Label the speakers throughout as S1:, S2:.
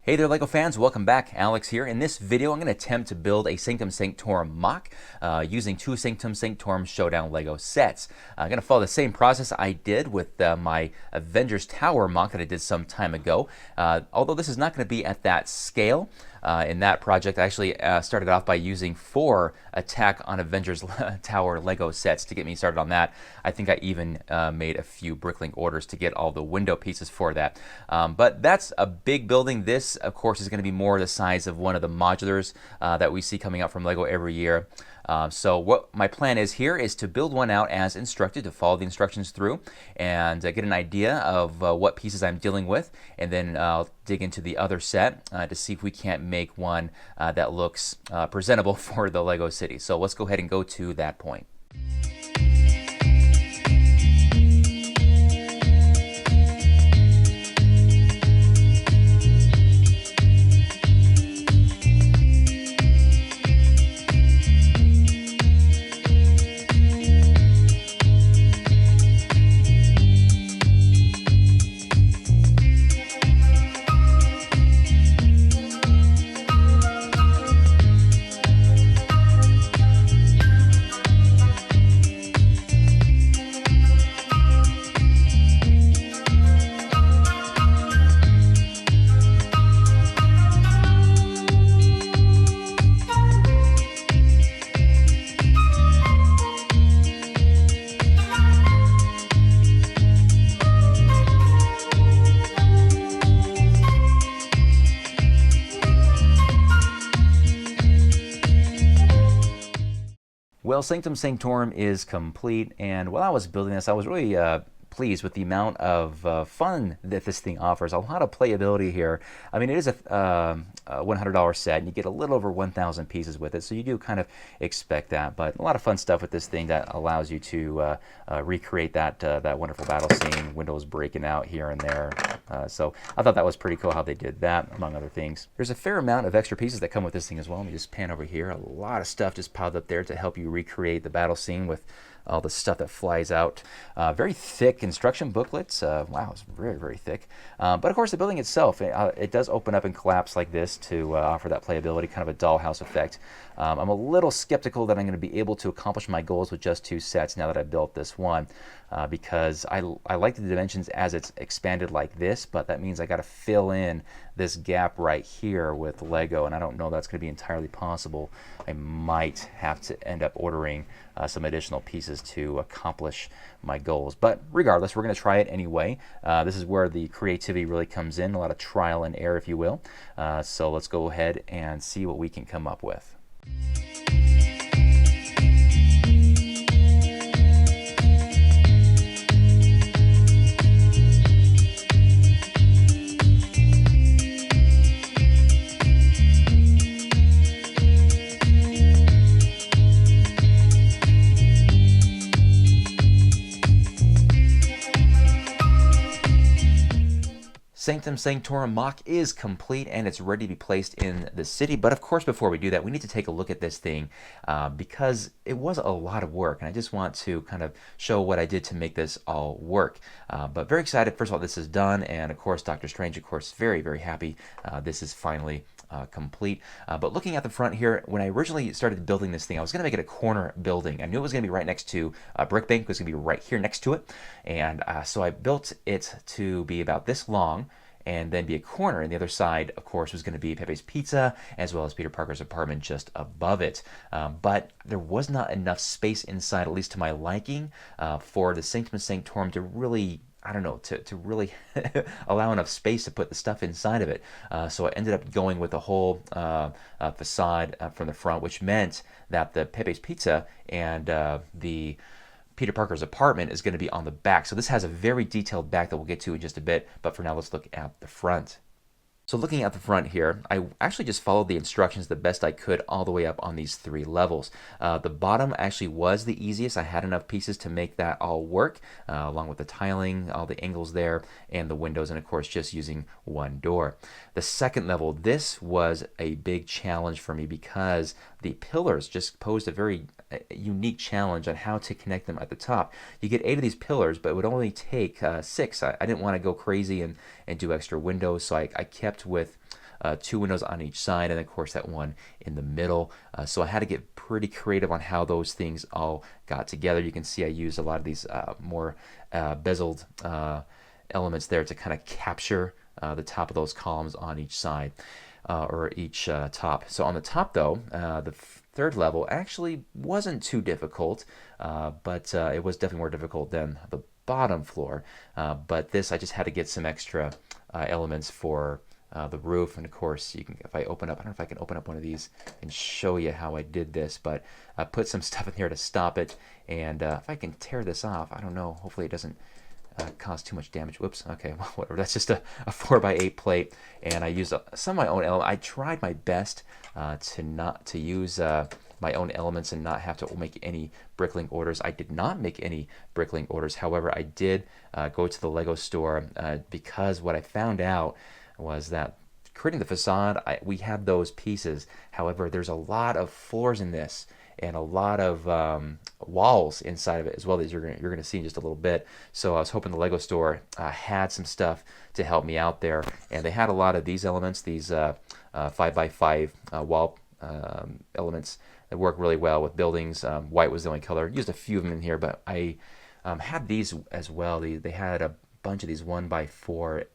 S1: Hey there, LEGO fans. Welcome back. Alex here. In this video, I'm going to attempt to build a Sanctum Sanctorum MOC using two Sanctum Sanctorum Showdown LEGO sets. I'm going to follow the same process I did with my Avengers Tower MOC that I did some time ago. Although this is not going to be at that scale. In that project, I actually started off by using 4 Attack on Avengers Tower LEGO sets to get me started on that. I think I even made a few Bricklink orders to get all the window pieces for that. But that's a big building. This, of course, is going to be more the size of one of the modulars that we see coming out from LEGO every year. So what my plan is here is to build one out as instructed, to follow the instructions through and get an idea of what pieces I'm dealing with, and then I'll dig into the other set to see if we can't make one that looks presentable for the LEGO City. So let's go ahead and go to that point. Well, Sanctum Sanctorum is complete, and while I was building this, I was really pleased with the amount of fun that this thing offers. A lot of playability here. I mean, it is a $100 set, and you get a little over 1,000 pieces with it, so you do kind of expect that. But a lot of fun stuff with this thing that allows you to recreate that wonderful battle scene, windows breaking out here and there. So I thought that was pretty cool how they did that, among other things. There's a fair amount of extra pieces that come with this thing as well. Let me just pan over here. A lot of stuff just piled up there to help you recreate the battle scene with all the stuff that flies out. Very thick instruction booklets. Wow, it's very, very thick. But of course, the building itself, it does open up and collapse like this to offer that playability, kind of a dollhouse effect. I'm a little skeptical that I'm going to be able to accomplish my goals with just 2 sets now that I've built this one, because I like the dimensions as it's expanded like this, but that means I got to fill in this gap right here with Lego, and I don't know that's going to be entirely possible. I might have to end up ordering some additional pieces to accomplish my goals. But regardless, we're going to try it anyway. This is where the creativity really comes in, a lot of trial and error, if you will. So let's go ahead and see what we can come up with. Sanctum Sanctorum MOC is complete and it's ready to be placed in the city. But of course, before we do that, we need to take a look at this thing because it was a lot of work, and I just want to kind of show what I did to make this all work. But very excited. First of all, this is done, and of course, Dr. Strange, of course, very, very happy. This is finally complete. But looking at the front here, when I originally started building this thing, I was going to make it a corner building. I knew it was going to be right next to a brick bank. It was going to be right here next to it. And so I built it to be about this long and then be a corner. And the other side, of course, was going to be Pepe's Pizza, as well as Peter Parker's apartment just above it. But there was not enough space inside, at least to my liking, for the Sanctum Sanctorum to really, I don't know, to really allow enough space to put the stuff inside of it. So I ended up going with the whole facade from the front, which meant that the Pepe's Pizza and the Peter Parker's apartment is going to be on the back. So this has a very detailed back that we'll get to in just a bit. But for now, let's look at the front. So looking at the front here, I actually just followed the instructions the best I could all the way up on these 3 levels. The bottom actually was the easiest. I had enough pieces to make that all work, along with the tiling, all the angles there, and the windows, and of course just using 1 door. The second level, this was a big challenge for me because the pillars just posed a very unique challenge on how to connect them at the top. You get 8 of these pillars, but it would only take 6. I didn't want to go crazy and do extra windows, so I kept with 2 windows on each side, and of course that one in the middle. So I had to get pretty creative on how those things all got together. You can see I used a lot of these more bezeled elements there to kind of capture the top of those columns on each side or each top. So on the top though, the third level actually wasn't too difficult, but it was definitely more difficult than the bottom floor. But this, I just had to get some extra elements for the roof, and of course you can, if I open up, I don't know if I can open up one of these and show you how I did this, but I put some stuff in here to stop it, and if I can tear this off, I don't know, hopefully it doesn't cause too much damage. Whoops. Okay, well, whatever. That's just a 4x8 plate, and I used some of my own elements. I tried my best to use my own elements and not have to make any bricklaying orders. I did not make any bricklaying orders. However, I did go to the Lego store because what I found out was that creating the facade, we had those pieces. However, there's a lot of floors in this and a lot of walls inside of it as well that you're gonna see in just a little bit. So I was hoping the Lego store had some stuff to help me out there, and they had a lot of these elements, these 5x5 wall elements that work really well with buildings. White was the only color. Used a few of them in here, but I had these as well. They had a bunch of these 1x4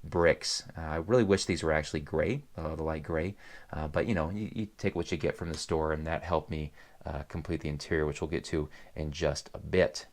S1: bricks. I really wish these were actually gray, the light gray, but you know, you take what you get from the store, and that helped me complete the interior, which we'll get to in just a bit.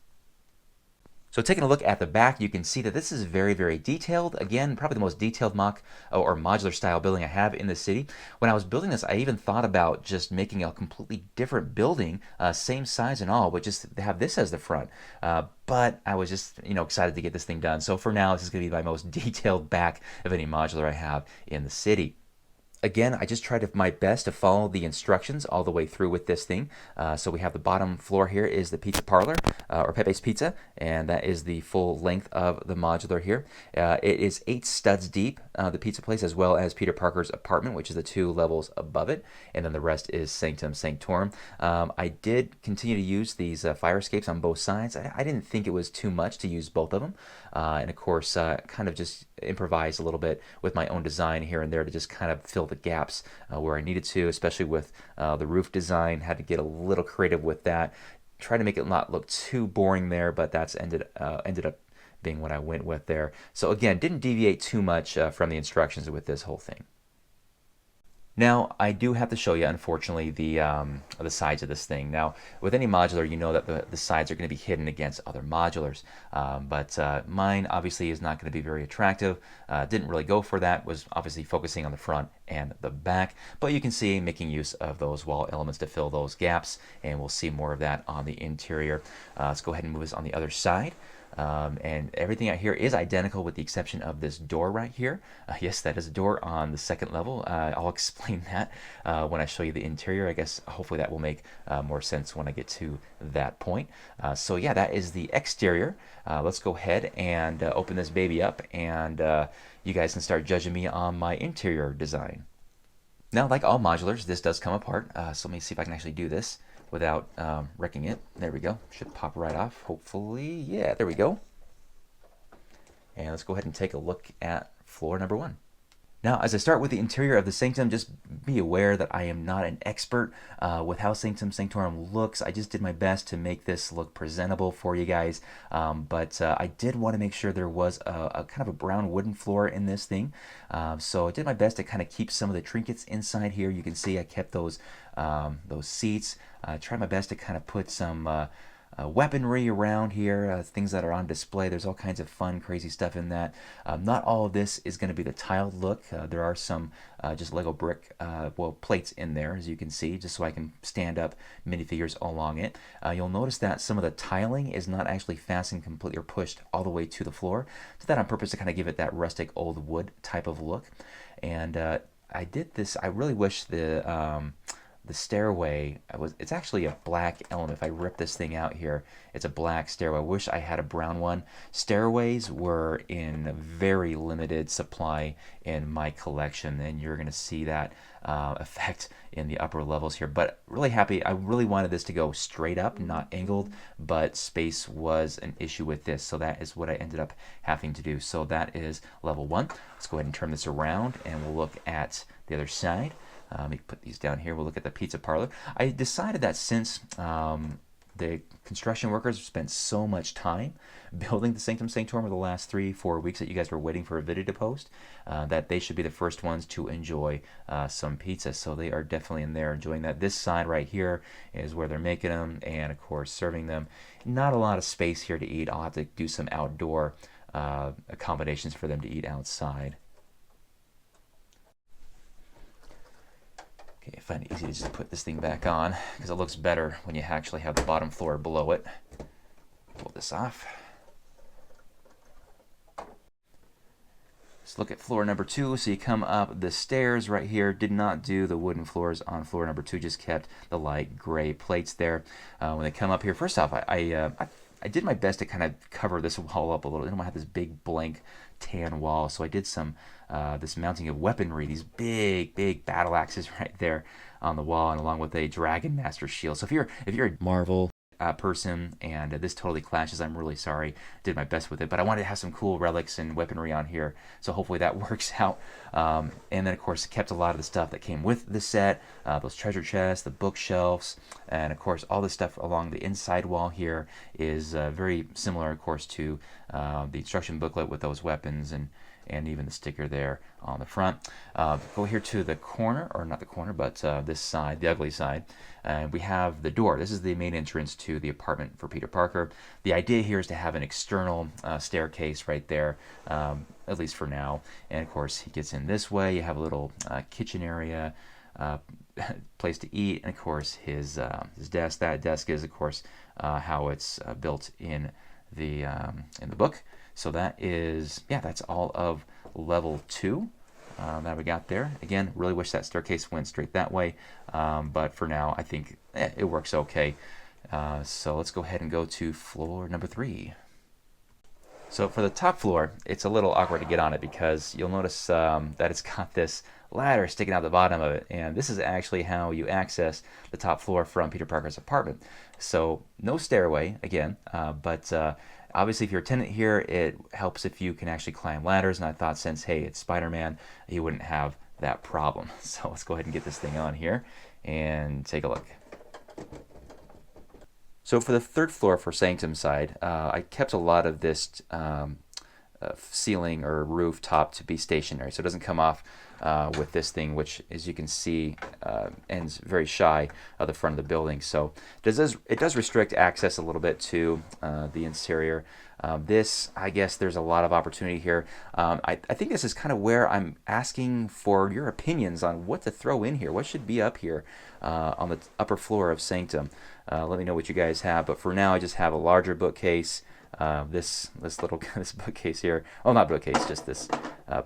S1: So taking a look at the back, you can see that this is very, very detailed. Again, probably the most detailed MOC or modular style building I have in the city. When I was building this, I even thought about just making a completely different building, same size and all, but just have this as the front. But I was just, excited to get this thing done. So for now, this is going to be my most detailed back of any modular I have in the city. Again, I just tried my best to follow the instructions all the way through with this thing. So we have the bottom floor here is the pizza parlor, or Pepe's Pizza, and that is the full length of the modular here. It is 8 studs deep, the pizza place, as well as Peter Parker's apartment, which is the 2 levels above it, and then the rest is Sanctum, Sanctorum. I did continue to use these fire escapes on both sides. I didn't think it was too much to use both of them, and of course, kind of just improvise a little bit with my own design here and there to just kind of fill the gaps where I needed to, especially with the roof design. Had to get a little creative with that. Try to make it not look too boring there, but that's ended up being what I went with there. So again, didn't deviate too much from the instructions with this whole thing. Now, I do have to show you, unfortunately, the sides of this thing. Now, with any modular, you know that the sides are going to be hidden against other modulars. But mine, obviously, is not going to be very attractive. Didn't really go for that. Was obviously focusing on the front and the back. But you can see making use of those wall elements to fill those gaps. And we'll see more of that on the interior. Let's go ahead and move this on the other side. And everything out here is identical with the exception of this door right here. Yes, that is a door on the second level. I'll explain that when I show you the interior. I guess hopefully that will make more sense when I get to that point. So yeah, that is the exterior. Let's go ahead and open this baby up, and you guys can start judging me on my interior design. Now, like all modulars, this does come apart. So let me see if I can actually do this without wrecking it. There we go. Should pop right off, hopefully. Yeah, there we go. And let's go ahead and take a look at floor number 1. Now, as I start with the interior of the Sanctum, just be aware that I am not an expert with how Sanctum Sanctorum looks. I just did my best to make this look presentable for you guys. But I did want to make sure there was a kind of a brown wooden floor in this thing. So I did my best to kind of keep some of the trinkets inside here. You can see I kept those seats. Tried my best to kind of put some weaponry around here, things that are on display. There's all kinds of fun, crazy stuff in that. Not all of this is going to be the tiled look. There are some just Lego brick, plates in there, as you can see, just so I can stand up minifigures along it. You'll notice that some of the tiling is not actually fastened completely or pushed all the way to the floor. Did that on purpose to kind of give it that rustic old wood type of look. And I did this. I really wish the stairway, it's actually a black element. If I rip this thing out here, it's a black stairway. I wish I had a brown one. Stairways were in very limited supply in my collection, and you're going to see that effect in the upper levels here. But really happy. I really wanted this to go straight up, not angled, but space was an issue with this, so that is what I ended up having to do. So that is level 1. Let's go ahead and turn this around, and we'll look at the other side. Let me put these down here. We'll look at the pizza parlor. I decided that since the construction workers spent so much time building the Sanctum Sanctorum over the last 3-4 weeks that you guys were waiting for a video to post, that they should be the first ones to enjoy some pizza. So they are definitely in there enjoying that. This side right here is where they're making them and, of course, serving them. Not a lot of space here to eat. I'll have to do some outdoor accommodations for them to eat outside. I find it easy to just put this thing back on because it looks better when you actually have the bottom floor below it. Pull this off. Let's look at floor number 2. So you come up the stairs right here. Did not do the wooden floors on floor number 2. Just kept the light gray plates there. When they come up here, first off, I did my best to kind of cover this wall up a little. I don't have this big blank tan wall, so I did some this mounting of weaponry, these big battle axes right there on the wall, and along with a Dragon Master shield. So if you're a Marvel person and this totally clashes, I'm really sorry. Did my best with it, but I wanted to have some cool relics and weaponry on here, so hopefully that works out. And then of course kept a lot of the stuff that came with the set, those treasure chests, the bookshelves, and of course all the stuff along the inside wall here is very similar, of course, to the instruction booklet with those weapons and even the sticker there on the front. Go here to the corner, or not the corner, but this side, the ugly side, and we have the door. This is the main entrance to the apartment for Peter Parker. The idea here is to have an external staircase right there, at least for now. And of course, he gets in this way. You have a little kitchen area, place to eat, and of course his desk. That desk is, of course, how it's built in the book. So that is, yeah, that's all of level 2 that we got there. Again, really wish that staircase went straight that way, but for now, I think it works okay. So let's go ahead and go to floor number 3. So for the top floor, it's a little awkward to get on it because you'll notice that it's got this ladder sticking out the bottom of it, and this is actually how you access the top floor from Peter Parker's apartment. So no stairway again, but obviously if you're a tenant here, it helps if you can actually climb ladders, and I thought since, hey, it's Spider-Man, he wouldn't have that problem. So let's go ahead and get this thing on here and take a look. So for the 3rd floor for Sanctum side, I kept a lot of this ceiling or rooftop to be stationary, so it doesn't come off with this thing, which, as you can see, ends very shy of the front of the building. So it does restrict access a little bit to the interior. This, I guess there's a lot of opportunity here. I think this is kind of where I'm asking for your opinions on what to throw in here. What should be up here on the upper floor of Sanctum? Let me know what you guys have. But for now, I just have a larger bookcase. This bookcase here. Oh, not bookcase, just this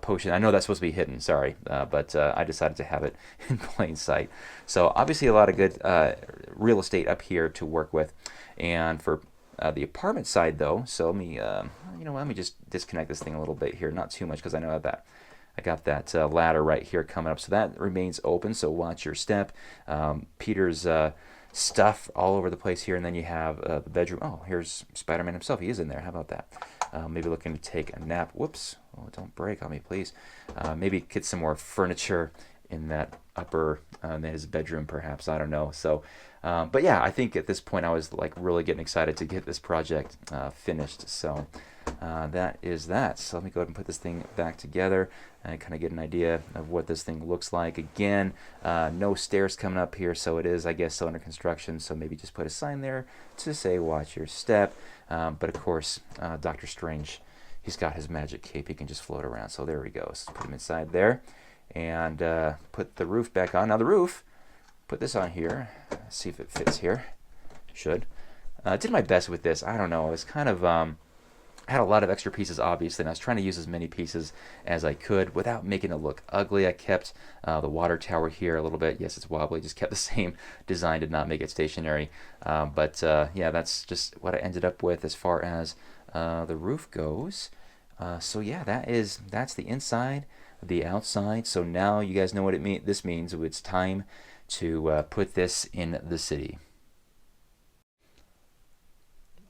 S1: potion. I know that's supposed to be hidden. Sorry, but I decided to have it in plain sight. So obviously a lot of good real estate up here to work with. And for the apartment side, though, so let me let me just disconnect this thing a little bit here. Not too much because I know that I got that ladder right here coming up, so that remains open. So watch your step. Peter's stuff all over the place here, and then you have the bedroom. Oh, here's Spider-Man himself. He is in there. How about that? Maybe looking to take a nap. Whoops. Oh, don't break on me, please. Maybe get some more furniture in that upper, in his bedroom, perhaps. I don't know. So, but yeah, I think at this point I was like really getting excited to get this project finished. So that is that. So let me go ahead and put this thing back together and kind of get an idea of what this thing looks like. Again, no stairs coming up here, so it is, I guess, still under construction. So maybe just put a sign there to say watch your step. But of course, Dr. Strange, he's got his magic cape. He can just float around. So there we go. So put him inside there and put the roof back on. Now the roof, put this on here. See if it fits here. Should. Did my best with this. I don't know. It's kind of I had a lot of extra pieces, obviously, and I was trying to use as many pieces as I could without making it look ugly. I kept the water tower here a little bit. Yes, it's wobbly. Just kept the same design, did not make it stationary. But yeah, that's just what I ended up with as far as the roof goes. So yeah, that's the inside, the outside. So now you guys know what this means. It's time to put this in the city.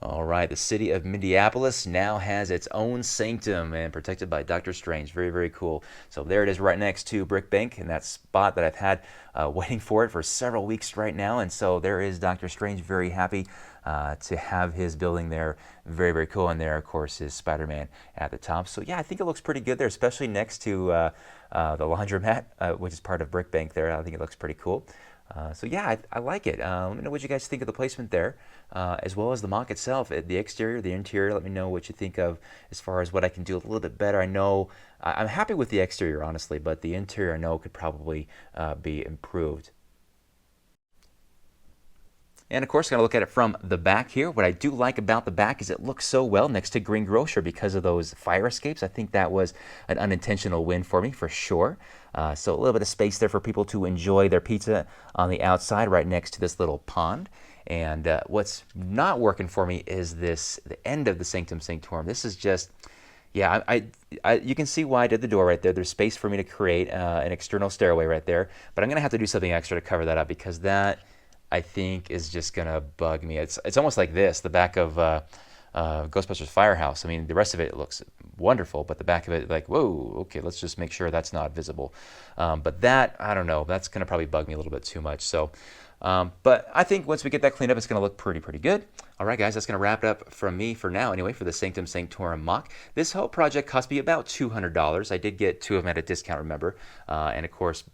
S1: All right, the city of Minneapolis now has its own sanctum and protected by Doctor Strange. Very, very cool. So there it is right next to Brick Bank in that spot that I've had waiting for it for several weeks right now. And so there is Doctor Strange, very happy to have his building there. Very, very cool. And there, of course, is Spider-Man at the top. So yeah, I think it looks pretty good there, especially next to the laundromat, which is part of Brick Bank there. I think it looks prettle cool. So yeah, I like it. Let me know what you guys think of the placement there, as well as the MOC itself, the exterior, the interior. Let me know what you think of as far as what I can do a little bit better. I know I'm happy with the exterior, honestly, but the interior I know could probably be improved. And of course, going to look at it from the back here. What I do like about the back is it looks so well next to Green Grocer because of those fire escapes. I think that was an unintentional win for me, for sure. So a little bit of space there for people to enjoy their pizza on the outside right next to this little pond. And what's not working for me is the end of the Sanctum Sanctorum. This is just, yeah, you can see why I did the door right there. There's space for me to create an external stairway right there. But I'm going to have to do something extra to cover that up because that, I think, is just gonna bug me. It's almost like this, the back of Ghostbusters Firehouse. I mean, the rest of it looks wonderful, but the back of it, like, whoa, okay, let's just make sure that's not visible. But that, I don't know, that's gonna probably bug me a little bit too much. So, but I think once we get that cleaned up, it's gonna look pretty good. All right, guys, that's gonna wrap it up from me for now, anyway, for the Sanctum Sanctorum MOC. This whole project cost me about $200. I did get two of them at a discount, remember, and of course,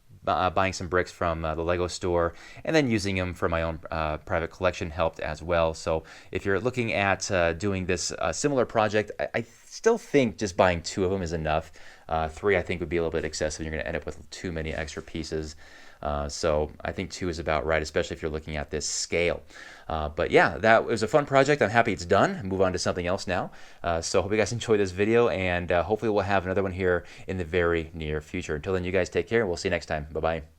S1: buying some bricks from the Lego store and then using them for my own private collection helped as well. So if you're looking at doing this similar project, I still think just buying two of them is enough. Three, I think, would be a little bit excessive. You're going to end up with too many extra pieces. So I think two is about right, especially if you're looking at this scale. But yeah, that was a fun project. I'm happy it's done. Move on to something else now. So hope you guys enjoyed this video, and hopefully we'll have another one here in the very near future. Until then, you guys take care, and we'll see you next time. Bye-bye.